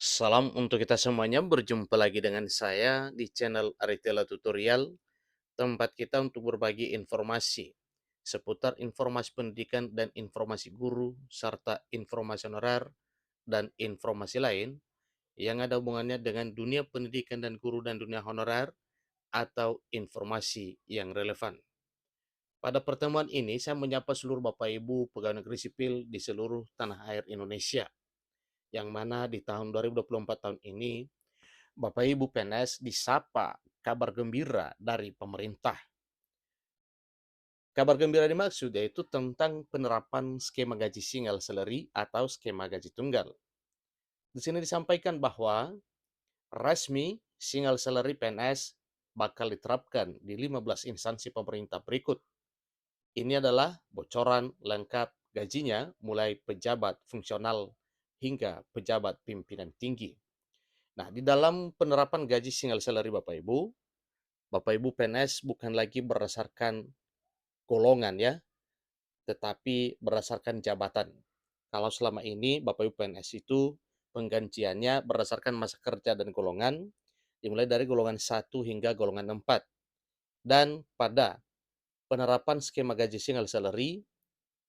Salam untuk kita semuanya, berjumpa lagi dengan saya di channel Aritela Tutorial, tempat kita untuk berbagi informasi seputar informasi pendidikan dan informasi guru, serta informasi honorer dan informasi lain yang ada hubungannya dengan dunia pendidikan dan guru dan dunia honorer atau informasi yang relevan. Pada pertemuan ini, saya menyapa seluruh Bapak Ibu pegawai negeri sipil di seluruh tanah air Indonesia, yang mana di tahun 2024 tahun ini Bapak Ibu PNS disapa kabar gembira dari pemerintah. Kabar gembira dimaksud yaitu tentang penerapan skema gaji single salary atau skema gaji tunggal. Di sini disampaikan bahwa resmi single salary PNS bakal diterapkan di 15 instansi pemerintah berikut. Ini adalah bocoran lengkap gajinya mulai pejabat fungsional hingga pejabat pimpinan tinggi. Nah, di dalam penerapan gaji single salary Bapak Ibu PNS bukan lagi berdasarkan golongan ya, tetapi berdasarkan jabatan. Kalau selama ini Bapak Ibu PNS itu penggantiannya berdasarkan masa kerja dan golongan, dimulai dari golongan 1 hingga golongan 4. Dan pada penerapan skema gaji single salary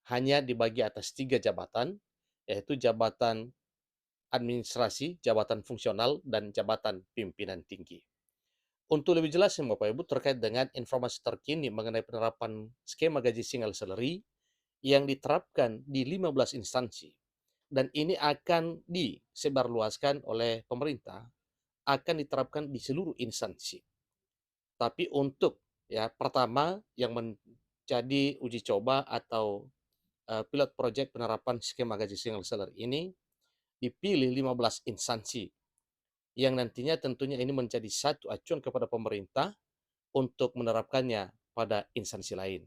hanya dibagi atas 3 jabatan, yaitu jabatan administrasi, jabatan fungsional, dan jabatan pimpinan tinggi. Untuk lebih jelas ya Bapak Ibu terkait dengan informasi terkini mengenai penerapan skema gaji single salary yang diterapkan di 15 instansi dan ini akan disebarluaskan oleh pemerintah, akan diterapkan di seluruh instansi. Tapi untuk pertama yang menjadi uji coba atau pilot project penerapan skema gaji single salary ini dipilih 15 instansi yang nantinya tentunya ini menjadi satu acuan kepada pemerintah untuk menerapkannya pada instansi lain.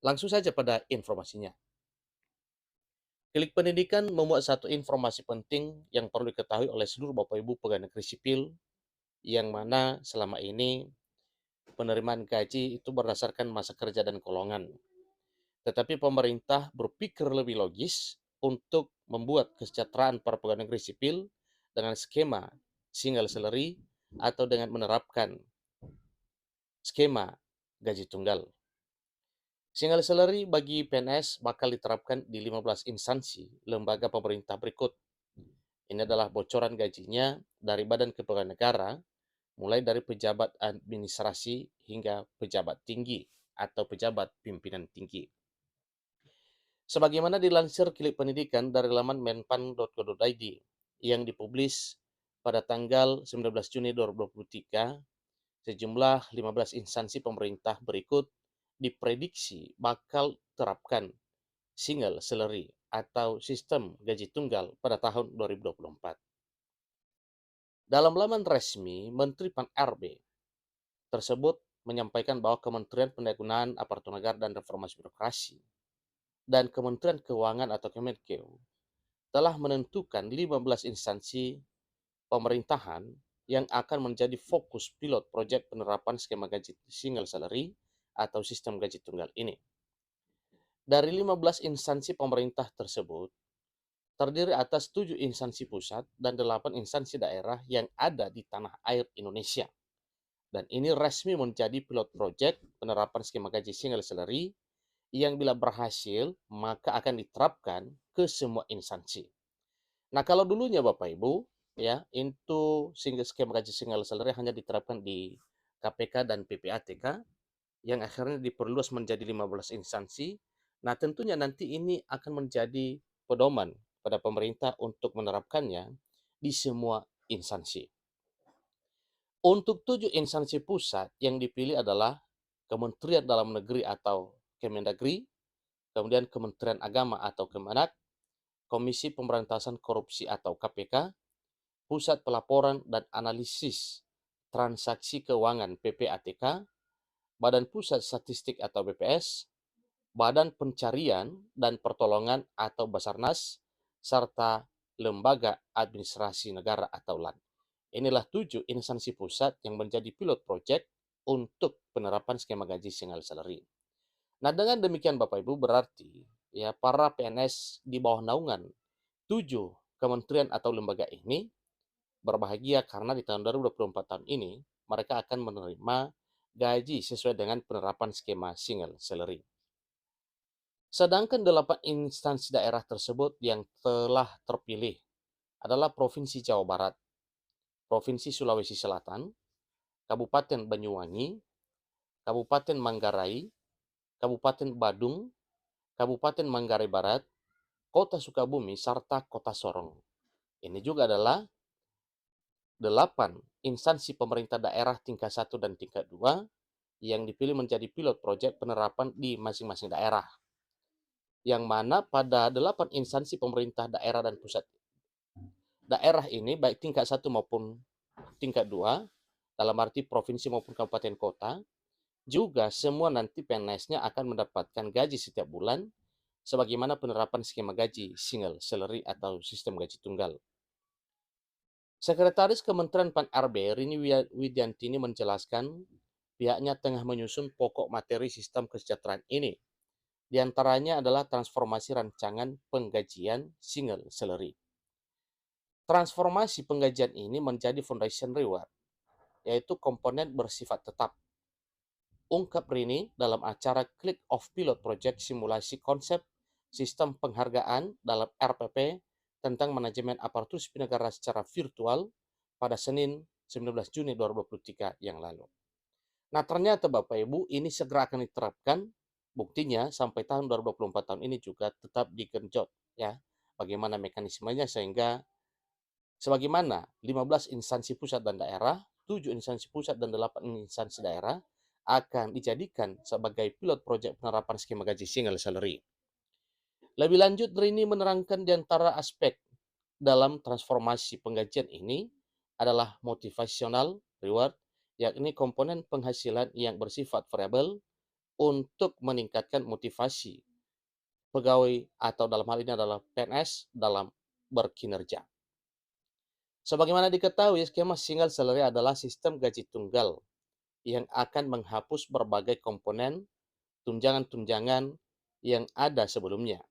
Langsung saja pada informasinya. Klik Pendidikan memuat satu informasi penting yang perlu diketahui oleh seluruh Bapak Ibu pegawai negeri sipil, yang mana selama ini penerimaan gaji itu berdasarkan masa kerja dan golongan. Tetapi pemerintah berpikir lebih logis untuk membuat kesejahteraan para pegawai negeri sipil dengan skema single salary atau dengan menerapkan skema gaji tunggal. Single salary bagi PNS bakal diterapkan di 15 instansi lembaga pemerintah berikut. Ini adalah bocoran gajinya dari Badan Kepegawaian Negara, mulai dari pejabat administrasi hingga pejabat tinggi atau pejabat pimpinan tinggi. Sebagaimana dilansir Klik Pendidikan dari laman menpan.go.id yang dipublis pada tanggal 19 Juni 2023, sejumlah 15 instansi pemerintah berikut diprediksi bakal terapkan single salary atau sistem gaji tunggal pada tahun 2024. Dalam laman resmi Menteri Pan-RB tersebut menyampaikan bahwa Kementerian Pendayagunaan Aparatur Negara dan Reformasi Birokrasi dan Kementerian Keuangan atau Kemenkeu telah menentukan 15 instansi pemerintahan yang akan menjadi fokus pilot proyek penerapan skema gaji single salary atau sistem gaji tunggal ini. Dari 15 instansi pemerintah tersebut, terdiri atas 7 instansi pusat dan 8 instansi daerah yang ada di tanah air Indonesia. Dan ini resmi menjadi pilot project penerapan skema gaji single salary yang bila berhasil maka akan diterapkan ke semua instansi. Nah, kalau dulunya Bapak Ibu ya, itu skema gaji single salary hanya diterapkan di KPK dan PPATK yang akhirnya diperluas menjadi 15 instansi. Nah, tentunya nanti ini akan menjadi pedoman pada pemerintah untuk menerapkannya di semua instansi. Untuk 7 instansi pusat yang dipilih adalah Kementerian Dalam Negeri atau Kemendagri, kemudian Kementerian Agama atau Kemenak, Komisi Pemberantasan Korupsi atau KPK, Pusat Pelaporan dan Analisis Transaksi Keuangan PPATK, Badan Pusat Statistik atau BPS, Badan Pencarian dan Pertolongan atau Basarnas, serta Lembaga Administrasi Negara atau LAN. Inilah 7 instansi pusat yang menjadi pilot project untuk penerapan skema gaji single salary. Nah, dengan demikian Bapak Ibu berarti ya para PNS di bawah naungan 7 kementerian atau lembaga ini berbahagia karena di tahun 2024 tahun ini mereka akan menerima gaji sesuai dengan penerapan skema single salary. Sedangkan 8 instansi daerah tersebut yang telah terpilih adalah Provinsi Jawa Barat, Provinsi Sulawesi Selatan, Kabupaten Banyuwangi, Kabupaten Manggarai, Kabupaten Badung, Kabupaten Manggarai Barat, Kota Sukabumi, serta Kota Sorong. Ini juga adalah 8 instansi pemerintah daerah tingkat 1 dan tingkat 2 yang dipilih menjadi pilot proyek penerapan di masing-masing daerah. Yang mana pada 8 instansi pemerintah daerah dan pusat daerah ini, baik tingkat 1 maupun tingkat 2, dalam arti provinsi maupun kabupaten kota, juga semua nanti PNS-nya akan mendapatkan gaji setiap bulan sebagaimana penerapan skema gaji single salary atau sistem gaji tunggal. Sekretaris Kementerian Pan-RB Rini Widiantini menjelaskan pihaknya tengah menyusun pokok materi sistem kesejahteraan ini. Di antaranya adalah transformasi rancangan penggajian single salary. Transformasi penggajian ini menjadi foundation reward, yaitu komponen bersifat tetap. Ungkap Rini dalam acara Click of Pilot Project simulasi konsep sistem penghargaan dalam RPP tentang manajemen aparatur sipil negara secara virtual pada Senin 19 Juni 2023 yang lalu. Nah, ternyata Bapak Ibu ini segera akan diterapkan. Buktinya sampai tahun 2024 tahun ini juga tetap digenjot ya. Bagaimana mekanismenya sehingga sebagaimana 15 instansi pusat dan daerah, 7 instansi pusat dan 8 instansi daerah akan dijadikan sebagai pilot proyek penerapan skema gaji single salary. Lebih lanjut, Rini menerangkan di antara aspek dalam transformasi penggajian ini adalah motivational reward, yakni komponen penghasilan yang bersifat variabel untuk meningkatkan motivasi pegawai atau dalam hal ini adalah PNS dalam berkinerja. Sebagaimana diketahui, skema single salary adalah sistem gaji tunggal yang akan menghapus berbagai komponen tunjangan-tunjangan yang ada sebelumnya,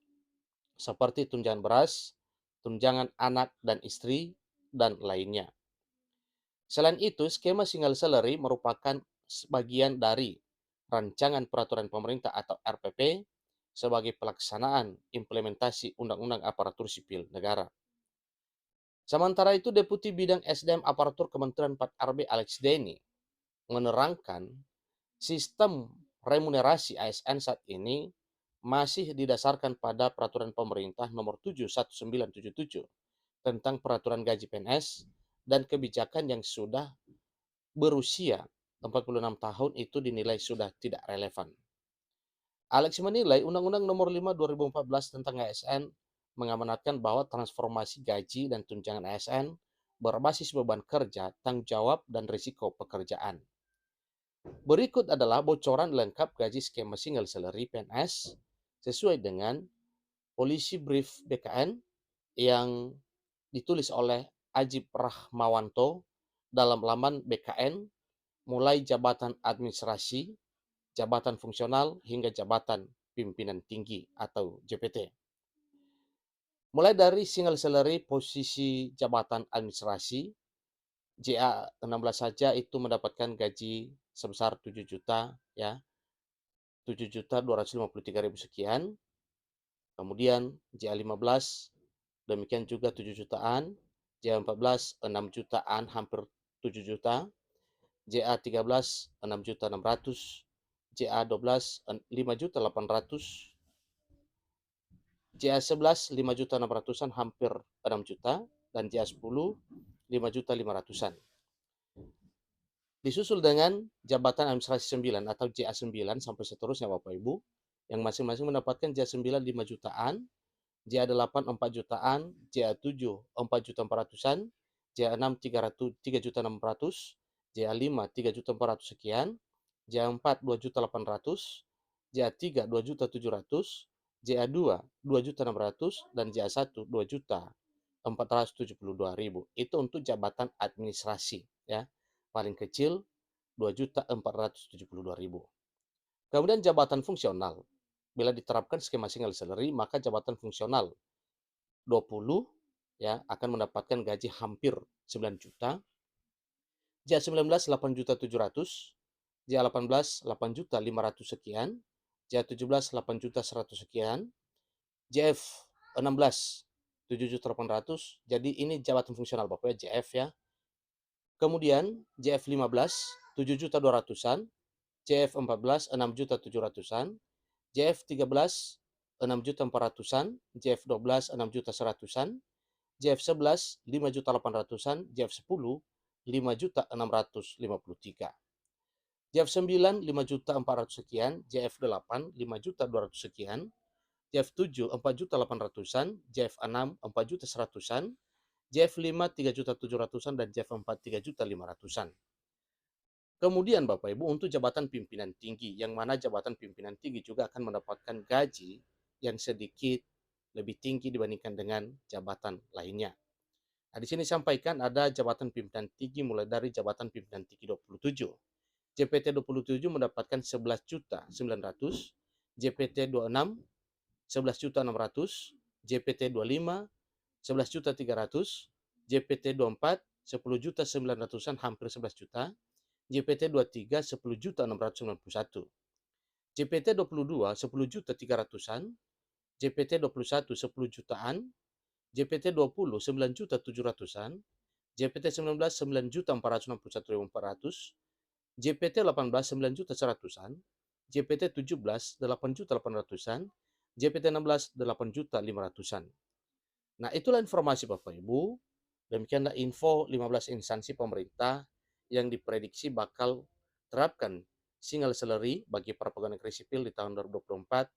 seperti tunjangan beras, tunjangan anak dan istri, dan lainnya. Selain itu, skema single salary merupakan bagian dari rancangan peraturan pemerintah atau RPP sebagai pelaksanaan implementasi Undang-Undang Aparatur Sipil Negara. Sementara itu, Deputi Bidang SDM Aparatur Kementerian Pan-RB Alex Denny menerangkan sistem remunerasi ASN saat ini masih didasarkan pada peraturan pemerintah nomor 7/1977 tentang peraturan gaji PNS dan kebijakan yang sudah berusia 46 tahun itu dinilai sudah tidak relevan. Alex menilai Undang-Undang Nomor 5 2014 tentang ASN mengamanatkan bahwa transformasi gaji dan tunjangan ASN berbasis beban kerja, tanggung jawab, dan risiko pekerjaan. Berikut adalah bocoran lengkap gaji skema single salary PNS sesuai dengan Polisi Brief BKN yang ditulis oleh Ajib Rahmawanto dalam laman BKN mulai jabatan administrasi, jabatan fungsional, hingga jabatan pimpinan tinggi atau JPT. Mulai dari single salary posisi jabatan administrasi, JA 16 saja itu mendapatkan gaji sebesar 7 juta ya. 7.253.000 sekian. Kemudian JA 15 demikian juga 7 jutaan, JA 14 6 jutaan hampir 7 juta, JA 13 6.600.000, JA 12 5.800.000, JA 11 5.600.000 hampir 6 juta, dan JA 10 5.500.000. Disusul dengan jabatan administrasi 9 atau JA 9 sampai seterusnya Bapak Ibu, yang masing-masing mendapatkan JA 9 5 jutaan, JA 8 4 jutaan, JA 7 4.400.000, JA 6 3.600.000, JA 5 3.400.000 sekian, JA 4 2.800.000, JA 3 2.700.000, JA 2 2.600.000, dan JA 1 2.472.000. Itu untuk jabatan administrasi ya. Paling kecil 2.472.000. Kemudian jabatan fungsional. Bila diterapkan skema single salary, maka jabatan fungsional 20, ya akan mendapatkan gaji hampir 9 juta, JA 19 8.700.000, JA 18 8.500.000 sekian, JA 17 8.100.000 sekian, JF 16 7.800.000. Jadi ini jabatan fungsional Bapak ya, JF ya. Kemudian JF 15 7.200.000-an, JF 14 6.700.000-an, JF 13 6.400.000-an, JF 12 6.100.000-an, JF 11 5.800.000-an, JF 10 5.653. JF 9 5.400.000 sekian, JF 8 5.200.000 sekian, JF 7 4.800.000-an, JF 6 4.100.000-an, JF 5 3.700.000-an, dan JF 4 3.500.000-an. Kemudian Bapak Ibu untuk jabatan pimpinan tinggi, yang mana jabatan pimpinan tinggi juga akan mendapatkan gaji yang sedikit lebih tinggi dibandingkan dengan jabatan lainnya. Nah, di sini sampaikan ada jabatan pimpinan tinggi mulai dari jabatan pimpinan tinggi 27. JPT 27 mendapatkan 11.900.000, JPT 26 11.600.000, JPT 25 11.300.000, JPT 24 10.900.000-an, hampir 11 juta, JPT 23 10.691, JPT 22 10.300.000-an, JPT 21 10 jutaan, JPT 20 9.700.000-an, JPT 19 9.461.400, JPT 18 9.100.000-an, JPT 17 8.800.000-an, JPT 16 8.500.000-an. Nah, itulah informasi Bapak Ibu. Demikianlah info 15 instansi pemerintah yang diprediksi bakal terapkan single salary bagi para pegawai negeri sipil di tahun 2024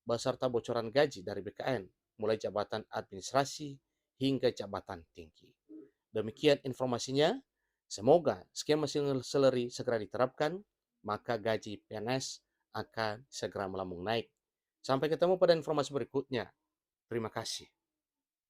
beserta bocoran gaji dari BKN, mulai jabatan administrasi hingga jabatan tinggi. Demikian informasinya. Semoga skema single salary segera diterapkan, maka gaji PNS akan segera melambung naik. Sampai ketemu pada informasi berikutnya. Terima kasih.